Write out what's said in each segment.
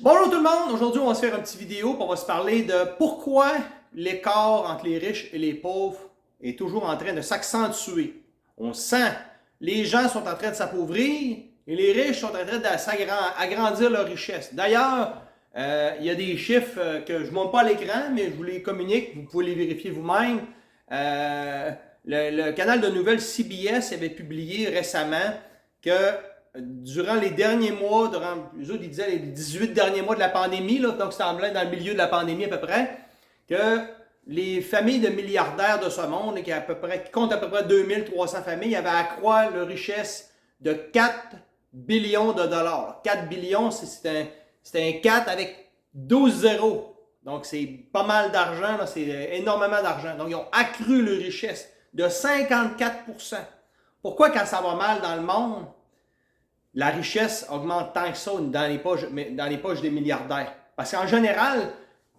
Bonjour tout le monde, aujourd'hui on va se faire une petite vidéo pour on va se parler de pourquoi l'écart entre les riches et les pauvres est toujours en train de s'accentuer. On sent, les gens sont en train de s'appauvrir et les riches sont en train d'agrandir leur richesse. D'ailleurs, il y a des chiffres que je ne montre pas à l'écran, mais je vous les communique, vous pouvez les vérifier vous-même. Le canal de nouvelles CBS avait publié récemment que durant les derniers mois, eux autres, ils disaient les 18 derniers mois de la pandémie, là, donc c'était en plein dans le milieu de la pandémie à peu près, que les familles de milliardaires de ce monde, qui comptent à peu près 2300 familles, avaient accroît leur richesse de 4 billions de dollars. 4 billions, c'est un 4 avec 12 zéros. Donc c'est pas mal d'argent, c'est énormément d'argent. Donc ils ont accru leur richesse de 54%. Pourquoi quand ça va mal dans le monde, la richesse augmente tant que ça dans les poches des milliardaires? Parce qu'en général,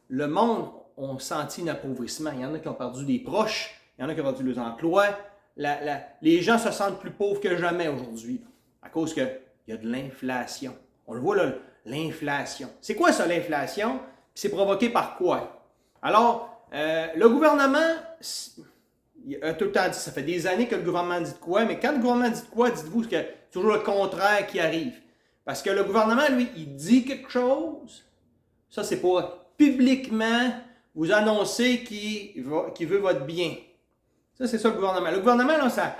le monde a senti un appauvrissement. Il y en a qui ont perdu des proches, il y en a qui ont perdu leurs emplois. Les gens se sentent plus pauvres que jamais aujourd'hui, à cause qu'il y a de l'inflation. On le voit là, l'inflation. C'est quoi ça, l'inflation? C'est provoqué par quoi? Alors, le gouvernement, il a tout le temps dit, ça fait des années que le gouvernement dit de quoi, mais quand le gouvernement dit de quoi, dites-vous que c'est toujours le contraire qui arrive. Parce que le gouvernement, lui, il dit quelque chose, ça c'est pour publiquement vous annoncer qu'il veut votre bien. Ça, c'est ça le gouvernement. Le gouvernement, là,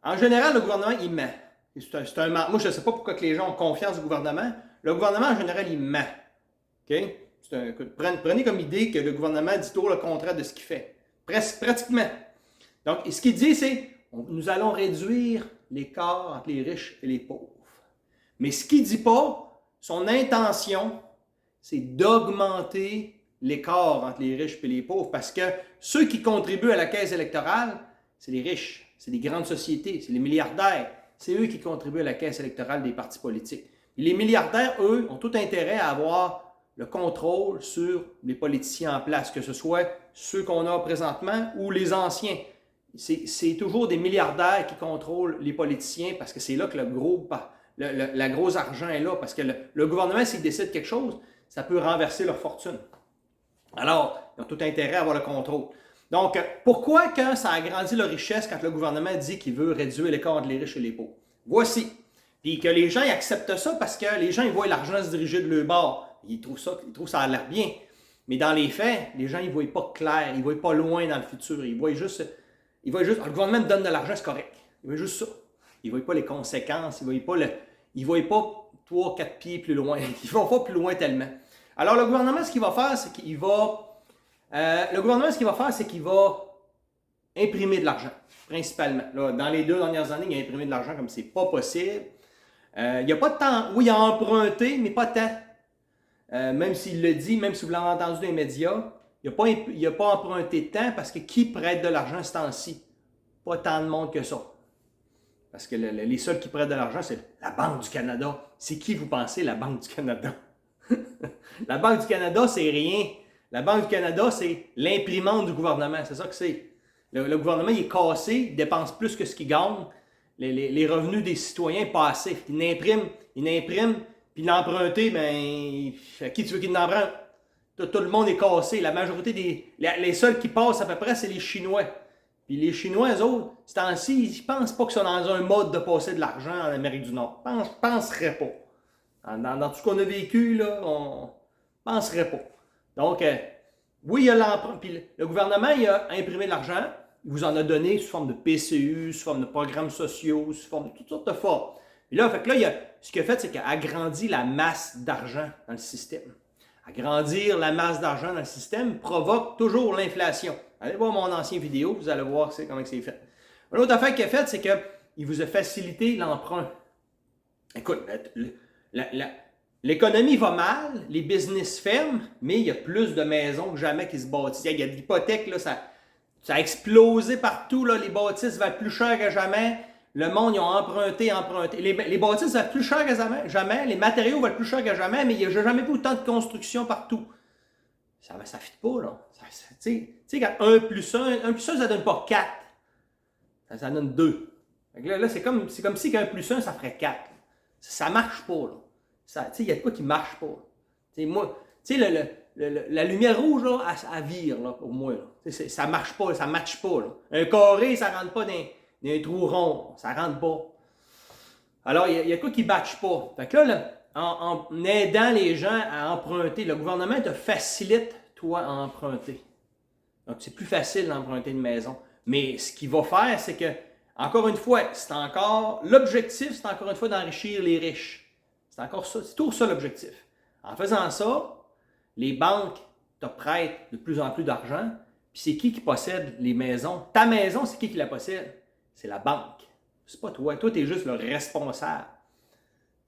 en général, le gouvernement, il ment. C'est un ment. Moi, je ne sais pas pourquoi que les gens ont confiance au gouvernement. Le gouvernement, en général, il ment. Okay? Prenez comme idée que le gouvernement dit toujours le contraire de ce qu'il fait. Pratiquement. Donc, ce qu'il dit, c'est nous allons réduire l'écart entre les riches et les pauvres. Mais ce qu'il ne dit pas, son intention, c'est d'augmenter l'écart entre les riches et les pauvres, parce que ceux qui contribuent à la caisse électorale, c'est les riches, c'est les grandes sociétés, c'est les milliardaires. C'est eux qui contribuent à la caisse électorale des partis politiques. Et les milliardaires, eux, ont tout intérêt à avoir le contrôle sur les politiciens en place, que ce soit ceux qu'on a présentement ou les anciens. C'est toujours des milliardaires qui contrôlent les politiciens parce que c'est là que le gros argent est là. Parce que le gouvernement, s'il décide quelque chose, ça peut renverser leur fortune. Alors, ils ont tout intérêt à avoir le contrôle. Donc, pourquoi quand ça agrandit leur richesse quand le gouvernement dit qu'il veut réduire l'écart entre les riches et les pauvres? Voici. Puis que les gens ils acceptent ça parce que les gens ils voient l'argent se diriger de leur bord. Ils trouvent ça a l'air bien. Mais dans les faits, les gens ils ne voient pas clair, ils ne voient pas loin dans le futur. Ils voient juste, le gouvernement me donne de l'argent, c'est correct. Ils voient juste ça. Ils ne voient pas les conséquences, ils ne voient pas 3-4 pieds plus loin. Ils ne vont pas plus loin tellement. Alors, le gouvernement, ce qu'il va faire, c'est qu'il va imprimer de l'argent, principalement. Là, dans les 2 dernières années, il a imprimé de l'argent comme c'est pas possible. Il n'y a pas de temps. Oui, il a emprunté, mais pas tant. Même s'il le dit, même si vous l'avez entendu dans les médias, il n'a pas emprunté tant parce que qui prête de l'argent ce temps-ci? Pas tant de monde que ça. Parce que les seuls qui prêtent de l'argent, c'est la Banque du Canada. C'est qui vous pensez, la Banque du Canada? La Banque du Canada, c'est rien. La Banque du Canada, c'est l'imprimante du gouvernement. C'est ça que c'est. Le gouvernement, il est cassé, il dépense plus que ce qu'il gagne. Les revenus des citoyens pas assez. Il imprime, puis l'emprunter, ben, à qui tu veux qu'il l'emprunte? Tout le monde est cassé. La majorité les seuls qui passent à peu près, c'est les Chinois. Puis les Chinois, eux autres, ce temps-ci, ils ne pensent pas qu'ils sont dans un mode de passer de l'argent en Amérique du Nord. Ils ne penseraient pas. Dans tout ce qu'on a vécu, là, on ne penserait pas. Donc, oui, il y a l'emprunt. Puis le gouvernement, il a imprimé de l'argent. Il vous en a donné sous forme de PCU, sous forme de programmes sociaux, sous forme de toutes sortes de formes. Puis là, ce qu'il a fait, c'est qu'il a agrandi la masse d'argent dans le système. Agrandir la masse d'argent dans le système provoque toujours l'inflation. Allez voir mon ancienne vidéo, vous allez voir comment c'est fait. L'autre affaire qu'il a faite, c'est qu'il vous a facilité l'emprunt. Écoute, l'économie va mal, les business ferment, mais il y a plus de maisons que jamais qui se bâtissent. Il y a de l'hypothèque, là, ça a explosé partout, là, les bâtisses valent plus cher que jamais. Le monde, ils ont emprunté. Les bâtisses valent plus cher que jamais. Les matériaux valent plus cher que jamais, mais il n'y a jamais eu autant de construction partout. Ça ne fit pas, là. Tu sais, quand 1 plus 1, ça ne donne pas 4. Ça donne 2. Là, c'est comme si qu'un plus 1, ça ferait 4. Ça ne marche pas, là. Il y a de quoi qui ne marche pas. Moi, la lumière rouge, là, elle vire, là, pour moi. Là. Ça marche pas, ça matche pas. Là. Un carré, ça rentre pas dans un trou rond. Ça rentre pas. Alors, il y a quoi qui ne matche pas. Fait que là, en aidant les gens à emprunter, le gouvernement te facilite, toi, à emprunter. Donc, c'est plus facile d'emprunter une maison. Mais ce qu'il va faire, c'est que, encore une fois, l'objectif, c'est encore une fois d'enrichir les riches. C'est encore ça, c'est toujours ça l'objectif. En faisant ça, les banques te prêtent de plus en plus d'argent. Puis c'est qui possède les maisons? Ta maison, c'est qui la possède? C'est la banque. C'est pas toi. Toi, tu es juste le responsable.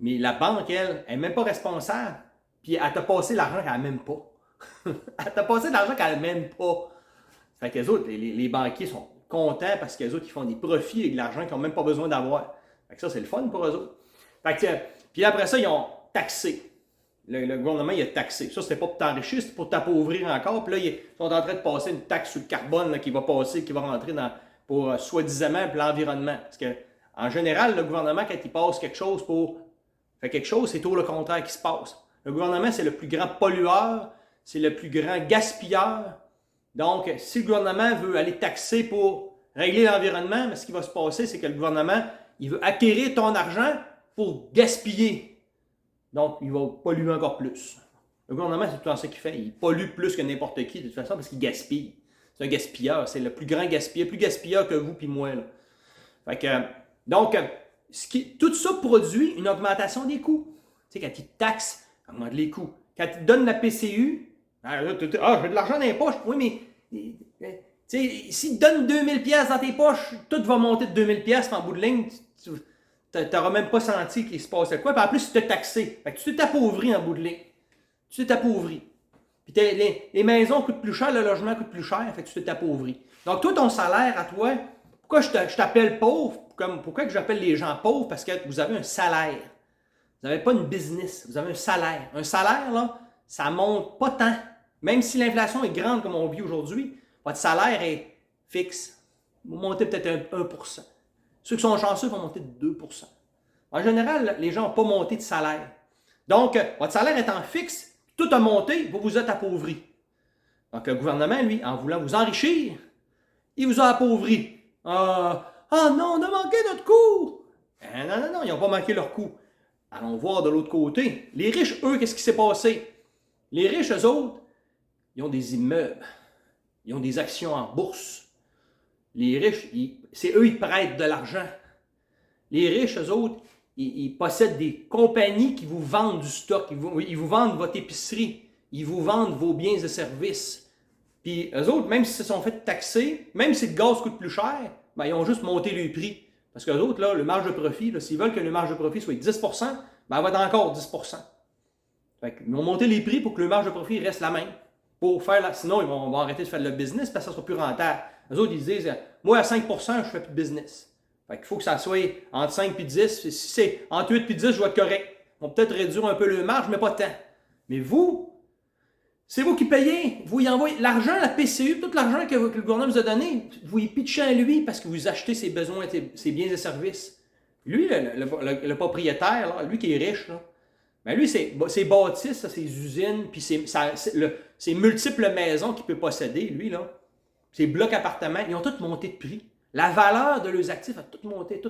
Mais la banque, elle n'est même pas responsable. Puis elle t'a passé l'argent qu'elle n'a même pas. Elle t'a passé de l'argent qu'elle n'a même pas. Fait que les autres, les banquiers sont contents parce que les autres, ils font des profits avec de l'argent qu'ils n'ont même pas besoin d'avoir. Fait que ça, c'est le fun pour eux autres. Fait que, puis après ça, ils ont taxé. Le gouvernement, il a taxé. Ça, c'était pas pour t'enrichir, c'était pour t'appauvrir encore. Puis là, ils sont en train de passer une taxe sur le carbone là, qui va rentrer pour soi-disant l'environnement. Parce que, en général, le gouvernement, quand il passe quelque chose pour faire quelque chose, c'est tout le contraire qui se passe. Le gouvernement, c'est le plus grand pollueur, c'est le plus grand gaspilleur. Donc, si le gouvernement veut aller taxer pour régler l'environnement, ce qui va se passer, c'est que le gouvernement, il veut acquérir ton argent pour gaspiller. Donc, il va polluer encore plus. Le gouvernement, c'est tout ça qu'il fait. Il pollue plus que n'importe qui, de toute façon, parce qu'il gaspille. C'est un gaspilleur. C'est le plus grand gaspilleur, plus gaspilleur que vous puis moi. Là. Fait que, donc, tout ça produit une augmentation des coûts. Tu sais, quand ils te taxent, ça augmente les coûts. Quand ils te donnent la PCU, j'ai de l'argent dans les poches. Oui, mais s'ils te donnent 2000 pièces dans tes poches, tout va monter de 2000 pièces en bout de ligne. Tu n'auras même pas senti qu'il se passait quoi. Puis en plus, tu t'es taxé. Fait que tu t'es appauvri en bout de ligne. Tu t'es appauvri. Puis les maisons coûtent plus cher, le logement coûte plus cher. Fait que tu t'es appauvri. Donc, toi, ton salaire à toi, pourquoi je t'appelle pauvre? Pourquoi que j'appelle les gens pauvres? Parce que vous avez un salaire. Vous n'avez pas une business. Vous avez un salaire. Un salaire, là, ça monte pas tant. Même si l'inflation est grande comme on vit aujourd'hui, votre salaire est fixe. Vous montez peut-être 1%. Ceux qui sont chanceux vont monter de 2%. En général, les gens n'ont pas monté de salaire. Donc, votre salaire étant fixe, tout a monté, vous vous êtes appauvri. Donc, le gouvernement, lui, en voulant vous enrichir, il vous a appauvri. Non, on a manqué notre coup. Non, ils n'ont pas manqué leur coup. Allons voir de l'autre côté. Les riches, eux, qu'est-ce qui s'est passé? Les riches, eux autres, ils ont des immeubles. Ils ont des actions en bourse. Les riches, c'est eux, ils prêtent de l'argent. Les riches, eux autres, ils possèdent des compagnies qui vous vendent du stock. Ils vous vendent votre épicerie. Ils vous vendent vos biens et services. Puis eux autres, même s'ils se sont fait taxer, même si le gaz coûte plus cher, ben, ils ont juste monté le prix. Parce qu'eux autres, là, le marge de profit, s'ils veulent que le marge de profit soit 10%, ben, elle va être encore 10%. Fait qu'ils vont monter les prix pour que le marge de profit reste la même. Sinon, ils vont arrêter de faire le business parce que ça sera plus rentable. Eux autres, ils disent, moi, à 5%, je ne fais plus de business. Fait qu'il faut que ça soit entre 5 et 10. Si c'est entre 8 et 10, je vais être correct. On va peut-être réduire un peu le marge, mais pas tant. Mais vous, c'est vous qui payez. Vous y envoyez l'argent, la PCU, tout l'argent que le gouvernement vous a donné, vous y pitchez à lui parce que vous achetez ses besoins, ses biens et services. Lui, le propriétaire, là, lui qui est riche, là, ben lui, ses bâtisses, ses usines, puis ses multiples maisons qu'il peut posséder, lui, là, ses blocs appartements, ils ont tous monté de prix. La valeur de leurs actifs a tout monté.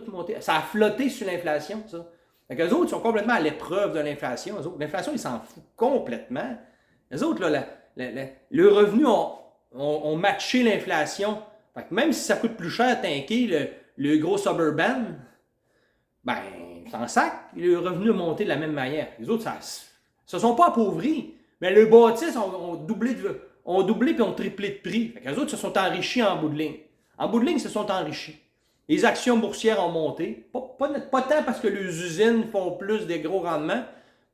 Ça a flotté sur l'inflation, ça. Fait qu'eux autres, ils sont complètement à l'épreuve de l'inflation. L'inflation, ils s'en foutent complètement. Les autres, là, le revenu ont matché l'inflation. Fait que même si ça coûte plus cher à tanker le gros suburban, ben, sans sac, le revenu a monté de la même manière. Les autres, se sont pas appauvris. Mais le bâtisse ont doublé puis ont triplé de prix. Fait que les autres se sont enrichis en bout de ligne. En bout de ligne, ils se sont enrichis. Les actions boursières ont monté. Pas tant parce que les usines font plus des gros rendements,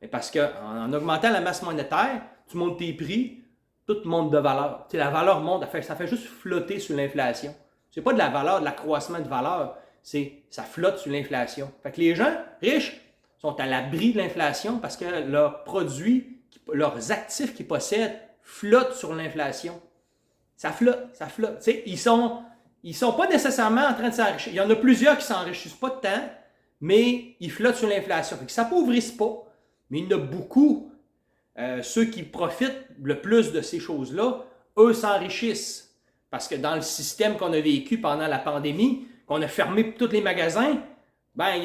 mais parce qu'en augmentant la masse monétaire, tu montes tes prix, tout monte de valeur. Tu sais, la valeur monte, ça fait juste flotter sur l'inflation. C'est pas de la valeur, de l'accroissement de valeur, ça flotte sur l'inflation. Fait que les gens riches sont à l'abri de l'inflation parce que leurs produits, leurs actifs qu'ils possèdent flottent sur l'inflation. Ça flotte. Tu sais, ils sont pas nécessairement en train de s'enrichir. Il y en a plusieurs qui s'enrichissent pas de temps, mais ils flottent sur l'inflation. Fait qu'ils ne s'appauvrissent pas. Mais il y en a beaucoup ceux qui profitent le plus de ces choses-là, eux s'enrichissent. Parce que dans le système qu'on a vécu pendant la pandémie, qu'on a fermé tous les magasins, ben, il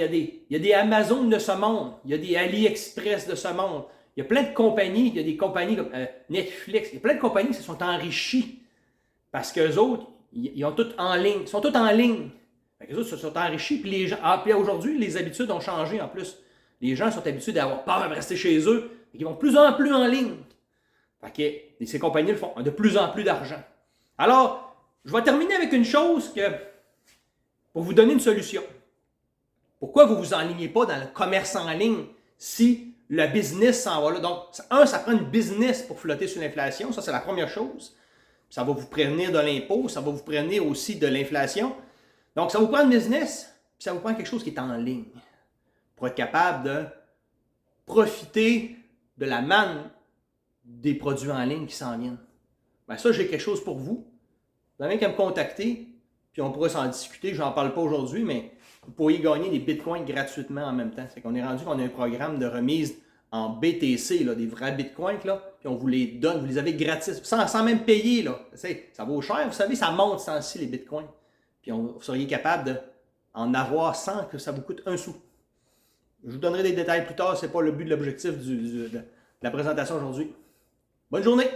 y a des Amazon de ce monde, il y a des AliExpress de ce monde, il y a plein de compagnies, il y a des compagnies comme Netflix, il y a plein de compagnies qui se sont enrichies parce qu'eux autres, ils ont tout en ligne, ils sont tous en ligne. Les autres se sont enrichis, puis les gens, puis aujourd'hui, les habitudes ont changé en plus. Les gens sont habitués d'avoir peur de rester chez eux, et ils vont de plus en plus en ligne. Fait que ces compagnies le font, ont de plus en plus d'argent. Alors, je vais terminer avec une chose pour vous donner une solution. Pourquoi vous ne vous enlignez pas dans le commerce en ligne si le business s'en va là? Donc, ça prend une business pour flotter sur l'inflation. Ça, c'est la première chose. Ça va vous prévenir de l'impôt, ça va vous prévenir aussi de l'inflation. Donc, ça vous prend un business, puis ça vous prend quelque chose qui est en ligne pour être capable de profiter de la manne des produits en ligne qui s'en viennent. Ben ça, j'ai quelque chose pour vous. Vous n'avez qu'à me contacter, puis on pourra s'en discuter. Je n'en parle pas aujourd'hui, mais vous pourriez gagner des bitcoins gratuitement en même temps. C'est qu'on est rendu qu'on a un programme de remise en BTC, là, des vrais bitcoins, là, puis on vous les donne, vous les avez gratis, sans même payer. Là. Ça vaut cher, vous savez, ça monte sans ci les bitcoins. Puis vous seriez capable d'en avoir sans que ça vous coûte un sou. Je vous donnerai des détails plus tard, ce n'est pas le but de l'objectif de la présentation aujourd'hui. Bonne journée!